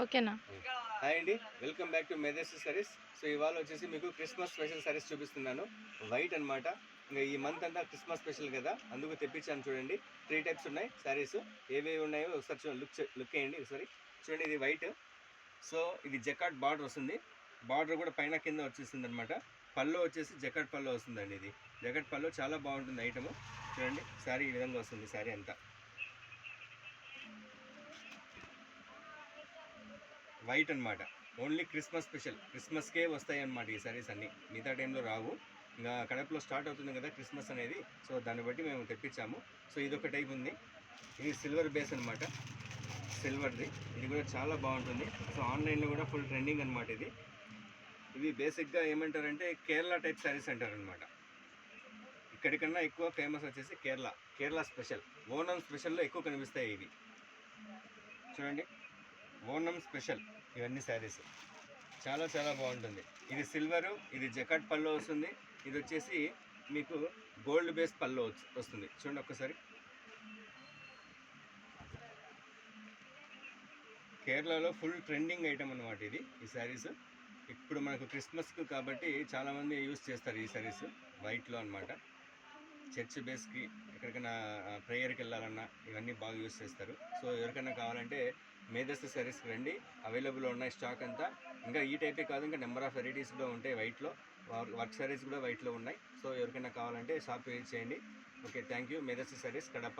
ఓకేనా? హాయ్ అండి, welcome back to measures saris. So ఇవాళ వచ్చేసి మీకు క్రిస్మస్ స్పెషల్ సారీస్ చూపిస్తున్నాను. వైట్ అనమాట. ఇంకా ఈ మంత్ అంతా క్రిస్మస్ స్పెషల్ కదా, అందుకు తెప్పించాను. చూడండి, 3 టైప్స్ ఉన్నాయి సారీస్. ఏవేవి ఉన్నాయో ఒకసారి లుక్ వేయండి ఒకసారి. చూడండి, ఇది వైట్. సో ఇది జకాట్ బార్డర్ వస్తుంది. బార్డర్ కూడా పైన కింద వచ్చేస్తుంది అనమాట. పళ్ళు వచ్చేసి జకాట్ పళ్ళు వస్తుందండి. ఇది జకాట్ పళ్ళు చాలా బాగుంటుంది ఐటమ్. చూడండి, శారీ ఈ విధంగా వస్తుంది. శారీ అంతా వైట్ అనమాట. ఓన్లీ క్రిస్మస్ స్పెషల్, క్రిస్మస్కే వస్తాయి అన్నమాట ఈ సారీస్ అన్నీ. మిగతా టైంలో రావు. ఇంకా కడపలో స్టార్ట్ అవుతుంది కదా క్రిస్మస్ అనేది, సో దాన్ని బట్టి మేము తెప్పించాము. సో ఇది ఒక టైప్ ఉంది. ఇది సిల్వర్ బేస్ అనమాట, సిల్వర్ది. ఇది కూడా చాలా బాగుంటుంది. సో ఆన్లైన్లో కూడా ఫుల్ ట్రెండింగ్ అనమాట ఇది. ఇవి బేసిక్గా ఏమంటారంటే కేరళ టైప్ శారీస్ అంటారనమాట. ఇక్కడికన్నా ఎక్కువ ఫేమస్ వచ్చేసి కేరళ స్పెషల్. ఓనం స్పెషల్లో ఎక్కువ కనిపిస్తాయి ఇవి. చూడండి, ఓనం స్పెషల్ ఇవన్నీ శారీస్ చాలా చాలా బాగుంటుంది. ఇది సిల్వరు, ఇది జకాట్ పళ్ళు వస్తుంది. ఇది వచ్చేసి మీకు గోల్డ్ బేస్ పళ్ళు వస్తుంది. చూడండి ఒక్కసారి. కేరళలో ఫుల్ ట్రెండింగ్ ఐటమ్ అనమాట ఇది, ఈ శారీస్. ఇప్పుడు మనకు క్రిస్మస్కి కాబట్టి చాలామంది యూస్ చేస్తారు ఈ శారీస్ వైట్లో అనమాట. చర్చ్ బేస్కి ఎక్కడికైనా ప్రేయర్కి వెళ్ళాలన్నా ఇవన్నీ బాగా యూస్ చేస్తారు. సో ఎవరికైనా కావాలంటే మేధస్ శారీస్కి రండి, అవైలబుల్ ఉన్నాయి స్టాక్ అంతా. ఇంకా ఈ టైపే కాదు, ఇంకా నెంబర్ ఆఫ్ వెరైటీస్లో ఉంటాయి వైట్లో. వర్క్ శారీస్ కూడా వైట్లో ఉన్నాయి. సో ఎవరికైనా కావాలంటే షాప్ విజిట్ చేయండి. Okay, thank you. Medhas saris, Kadapa.